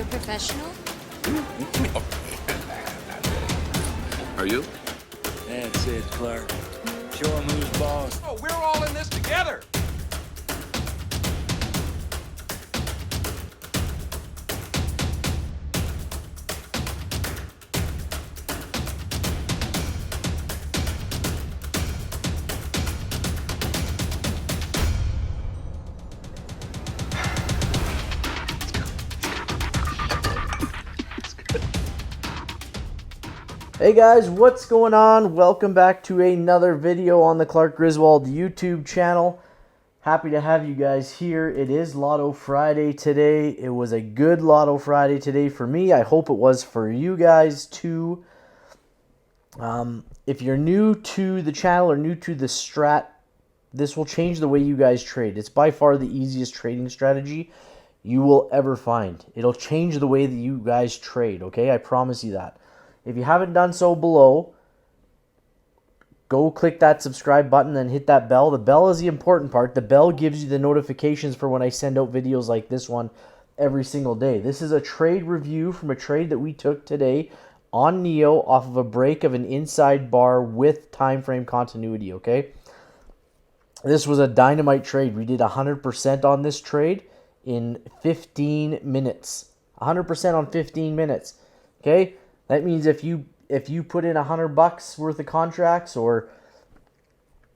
you're a professional? Are you? That's it, Clark. Show him who's boss. Oh, we're all in this together. Hey guys, what's going on? Welcome back to another video on the Clark Griswold YouTube channel. Happy to have you guys here. It is Lotto Friday today. It was a good Lotto Friday today for me. I hope it was for you guys too. If you're new to the channel or new to the Strat, this will change the way you guys trade. It's by far the easiest trading strategy you will ever find. It'll change the way that you guys trade, okay? I promise you that. If you haven't done so below, go click that subscribe button and hit that bell. The bell is the important part. The bell gives you the notifications for when I send out videos like this one every single day. This is a trade review from a trade that we took today on Neo off of a break of an inside bar with time frame continuity, okay? This was a dynamite trade. We did 100% on this trade in 15 minutes. 100% on 15 minutes, okay? That means if you put in $100 worth of contracts, or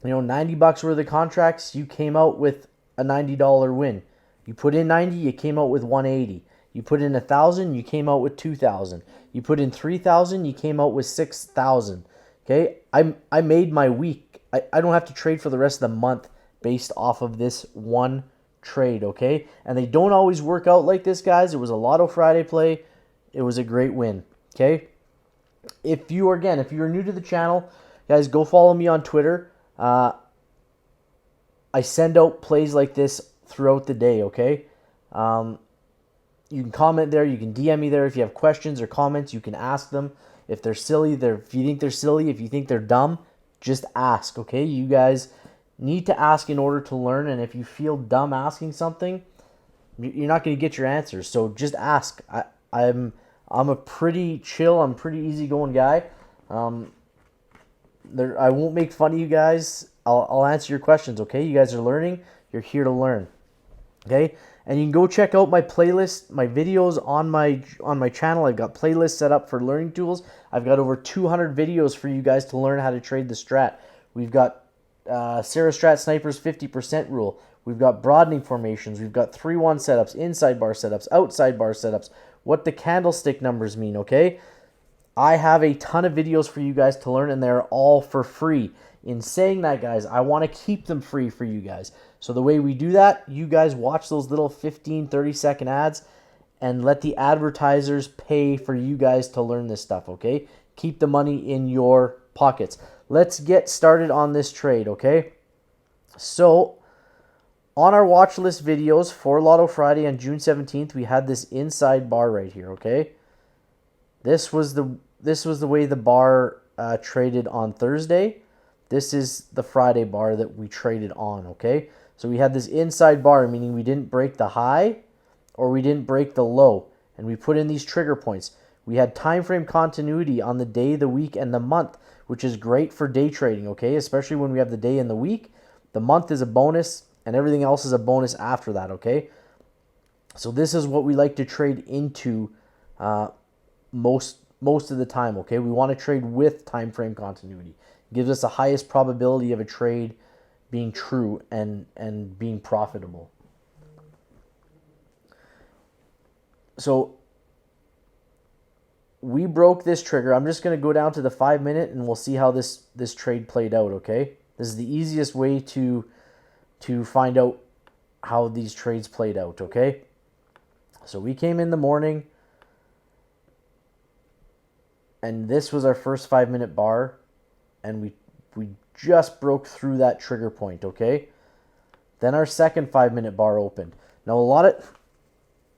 $90 worth of contracts, you came out with a $90 win. You put in 90, you came out with 180. You put in 1,000, you came out with 2,000. You put in 3,000, you came out with 6,000. Okay, I made my week. I don't have to trade for the rest of the month based off of this one trade. Okay, and they don't always work out like this, guys. It was a Lotto Friday play. It was a great win. Okay, if you're new to the channel, guys, go follow me on Twitter. I send out plays like this throughout the day, okay? You can comment there. You can DM me there. If you have questions or comments, you can ask them. If they're silly, if you think they're silly, if you think they're dumb, just ask, okay? You guys need to ask in order to learn, and if you feel dumb asking something, you're not going to get your answers. So just ask. I'm a pretty chill, I'm a pretty easygoing guy. I won't make fun of you guys. I'll answer your questions, okay? You guys are learning. You're here to learn, okay? And you can go check out my playlist, my videos on my channel. I've got playlists set up for learning tools. I've got over 200 videos for you guys to learn how to trade the Strat. We've got Sarah Strat Sniper's 50% rule. We've got broadening formations. We've got 3-1 setups, inside bar setups, outside bar setups, what the candlestick numbers mean, okay? I have a ton of videos for you guys to learn, and they're all for free. In saying that, guys, I want to keep them free for you guys. So the way we do that, you guys watch those little 15, 30-second ads and let the advertisers pay for you guys to learn this stuff, okay? Keep the money in your pockets. Let's get started on this trade, okay? So on our watch list videos for Lotto Friday on June 17th, we had this inside bar right here, okay? This was the way the bar traded on Thursday. This is the Friday bar that we traded on, okay? So we had this inside bar, meaning we didn't break the high or we didn't break the low, and we put in these trigger points. We had time frame continuity on the day, the week, and the month, which is great for day trading, okay? Especially when we have the day and the week. The month is a bonus, and everything else is a bonus after that, okay? So this is what we like to trade into most of the time, okay? We want to trade with time frame continuity. It gives us the highest probability of a trade being true and being profitable. So we broke this trigger. I'm just going to go down to the 5-minute, and we'll see how this trade played out, okay? This is the easiest way to find out how these trades played out, okay? So we came in the morning, and this was our first 5-minute bar, and we just broke through that trigger point, okay? Then our second 5-minute bar opened. Now,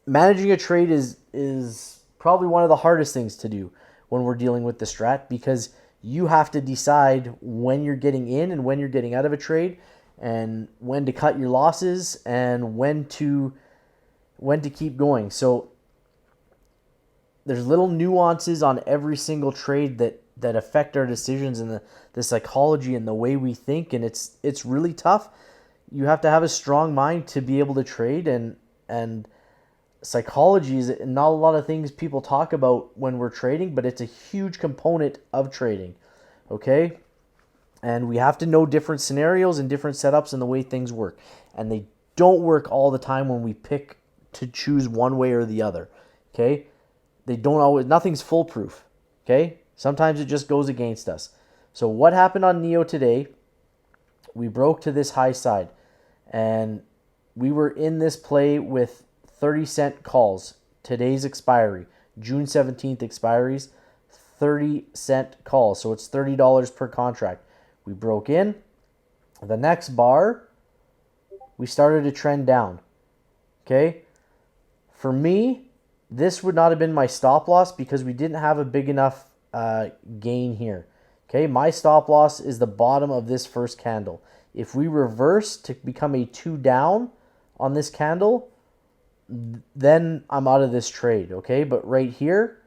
managing a trade is probably one of the hardest things to do when we're dealing with the Strat, because you have to decide when you're getting in and when you're getting out of a trade, and when to cut your losses and when to keep going. So there's little nuances on every single trade that affect our decisions and the psychology and the way we think, and it's really tough. You have to have a strong mind to be able to trade, and psychology is not a lot of things people talk about when we're trading, but it's a huge component of trading. Okay? And we have to know different scenarios and different setups and the way things work. And they don't work all the time when we pick to choose one way or the other. Okay? They don't always, nothing's foolproof. Okay? Sometimes it just goes against us. So what happened on NEO today? We broke to this high side. And we were in this play with 30-cent calls. Today's expiry. June 17th expiries. 30-cent calls. So it's $30 per contract. We broke in. The next bar, we started to trend down. Okay? For me, this would not have been my stop loss because we didn't have a big enough gain here. Okay? My stop loss is the bottom of this first candle. If we reverse to become a 2 down on this candle, then I'm out of this trade. Okay? But right here,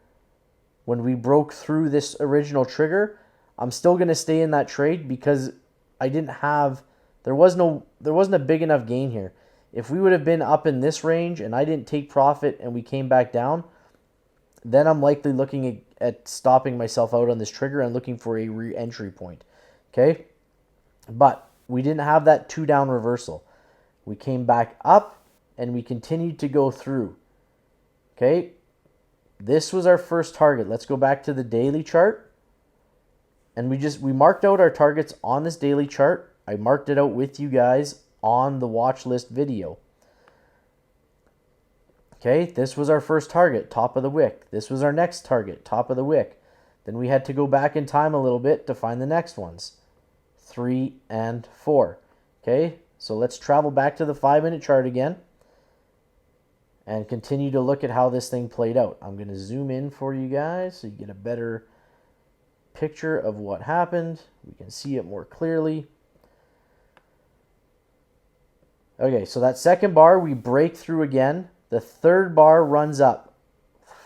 when we broke through this original trigger, I'm still going to stay in that trade because I didn't have, there wasn't a big enough gain here. If we would have been up in this range and I didn't take profit and we came back down, then I'm likely looking at stopping myself out on this trigger and looking for a re-entry point. Okay? But we didn't have that 2 down reversal. We came back up and we continued to go through. Okay? This was our first target. Let's go back to the daily chart. And we marked out our targets on this daily chart. I marked it out with you guys on the watch list video. Okay, this was our first target, top of the wick. This was our next target, top of the wick. Then we had to go back in time a little bit to find the next ones. 3 and 4. Okay, so let's travel back to the 5-minute chart again and continue to look at how this thing played out. I'm going to zoom in for you guys so you get a better picture of what happened. We can see it more clearly. Okay, so that second bar we break through again. The third bar runs up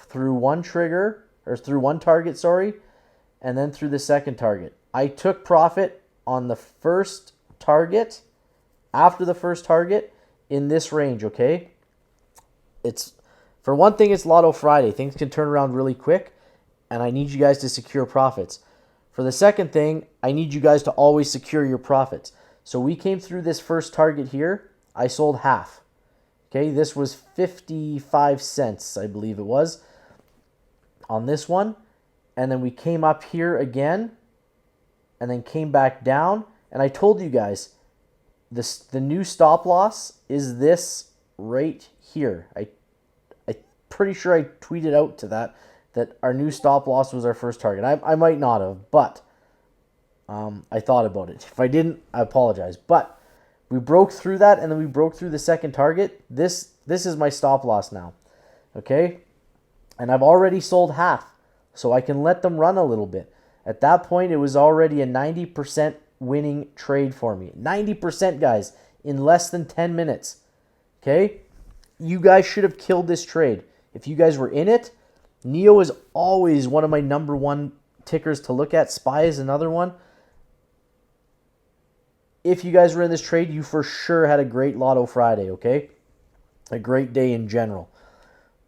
through one trigger, or through one target, sorry, and then through the second target. I took profit on the first target, after the first target, in this range, okay? It's, for one thing, it's Lotto Friday. Things can turn around really quick, and I need you guys to secure profits. For the second thing, I need you guys to always secure your profits. So we came through this first target here. I sold half. Okay, this was 55 cents, I believe it was, on this one. And then we came up here again, and then came back down. And I told you guys, the new stop loss is this right here. I'm pretty sure I tweeted out to that our new stop loss was our first target. I might not have, but I thought about it. If I didn't, I apologize. But we broke through that, and then we broke through the second target. This is my stop loss now, okay? And I've already sold half, so I can let them run a little bit. At that point, it was already a 90% winning trade for me. 90%, guys, in less than 10 minutes, okay? You guys should have killed this trade. If you guys were in it, NEO is always one of my number one tickers to look at. SPY is another one. If you guys were in this trade, you for sure had a great Lotto Friday, okay? A great day in general.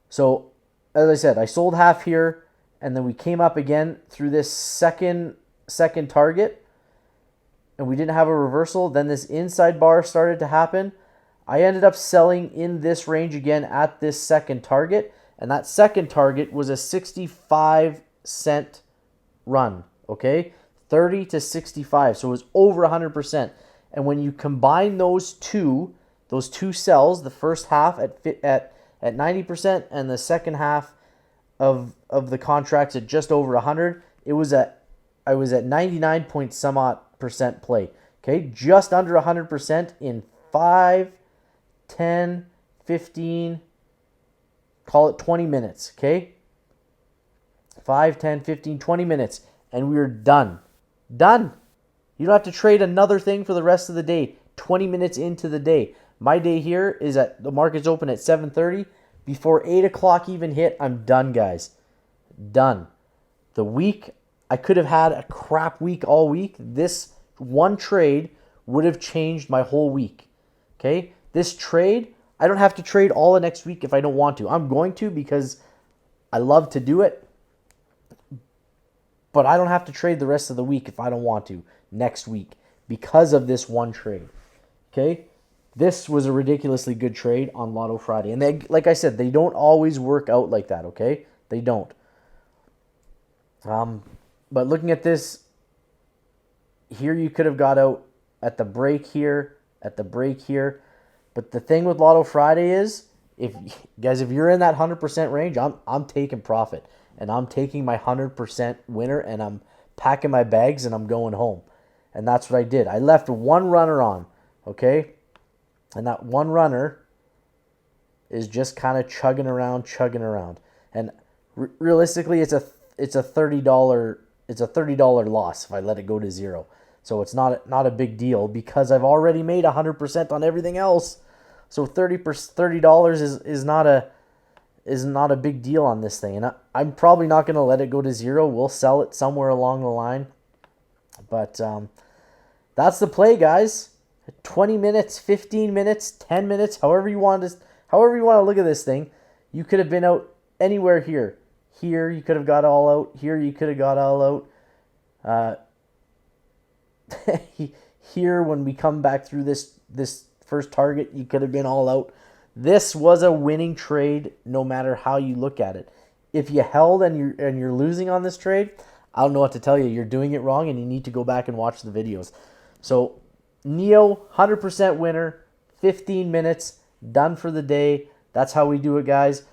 So, as I said, I sold half here, and then we came up again through this second target, and we didn't have a reversal. Then this inside bar started to happen. I ended up selling in this range again at this second target. And that second target was a 65-cent run, okay? 30 to 65, so it was over 100%. And when you combine those two sells, the first half at 90% and the second half of the contracts at just over 100, I was at 99 point some odd percent play, okay? Just under 100% in 5, 10, 15, call it 20 minutes, okay? 5, 10, 15, 20 minutes, and we were done. Done. You don't have to trade another thing for the rest of the day. 20 minutes into the day. My day here is at the market's open at 7:30. Before 8 o'clock even hit, I'm done, guys. done. The week, I could have had a crap week all week. This one trade would have changed my whole week. Okay? This trade, I don't have to trade all of next week if I don't want to. I'm going to because I love to do it. But I don't have to trade the rest of the week if I don't want to next week because of this one trade. Okay? This was a ridiculously good trade on Lotto Friday. And they, like I said, they don't always work out like that, okay? They don't. But looking at this, here you could have got out at the break here, at the break here. But the thing with Lotto Friday is, if you're in that 100% range, I'm taking profit. And I'm taking my 100% winner, and I'm packing my bags, and I'm going home. And that's what I did. I left one runner on, okay? And that one runner is just kind of chugging around. And realistically, it's a $30 loss if I let it go to zero. So it's not a big deal because I've already made 100% on everything else. So $30 is not a big deal on this thing. And I'm probably not going to let it go to zero. We'll sell it somewhere along the line. But that's the play, guys. 20 minutes, 15 minutes, 10 minutes, however you want to look at this thing. You could have been out anywhere here. Here you could have got all out. Here you could have got all out. Here when we come back through this first target, you could have been all out. This was a winning trade no matter how you look at it. If you held and you're losing on this trade, I don't know what to tell you. You're doing it wrong and you need to go back and watch the videos. So Neo, 100% winner, 15 minutes, done for the day. That's how we do it, guys.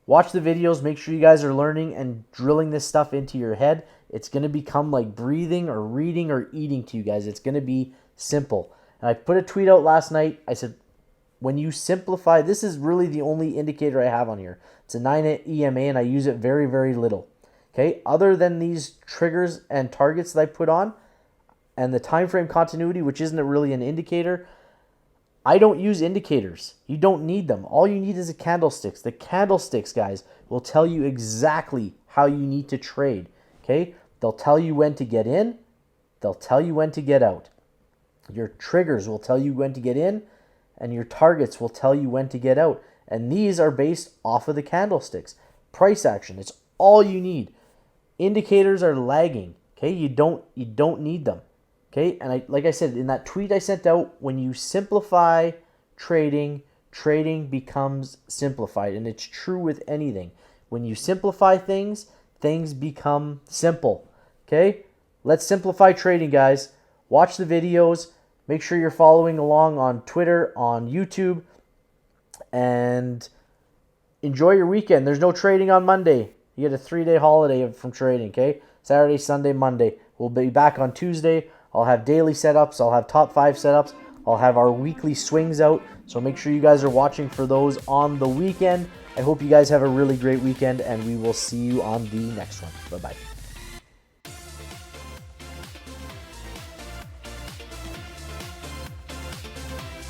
Watch the videos. Make sure you guys are learning and drilling this stuff into your head. It's going to become like breathing or reading or eating to you guys. It's going to be simple. And I put a tweet out last night. I said, when you simplify, this is really the only indicator I have on here. It's a 9 EMA, and I use it very, very little. Okay, other than these triggers and targets that I put on, and the time frame continuity, which isn't really an indicator, I don't use indicators. You don't need them. All you need is the candlesticks. The candlesticks, guys, will tell you exactly how you need to trade. Okay, they'll tell you when to get in. They'll tell you when to get out. Your triggers will tell you when to get in, and your targets will tell you when to get out. And these are based off of the candlesticks. Price action, it's all you need. Indicators are lagging. Okay, you don't need them. Okay, and like I said, in that tweet I sent out, when you simplify trading, trading becomes simplified. And it's true with anything. When you simplify things, things become simple. Okay, let's simplify trading, guys. Watch the videos. Make sure you're following along on Twitter, on YouTube, and enjoy your weekend. There's no trading on Monday. You get a 3-day holiday from trading, okay? Saturday, Sunday, Monday. We'll be back on Tuesday. I'll have daily setups. I'll have top 5 setups. I'll have our weekly swings out. So make sure you guys are watching for those on the weekend. I hope you guys have a really great weekend, and we will see you on the next one. Bye-bye.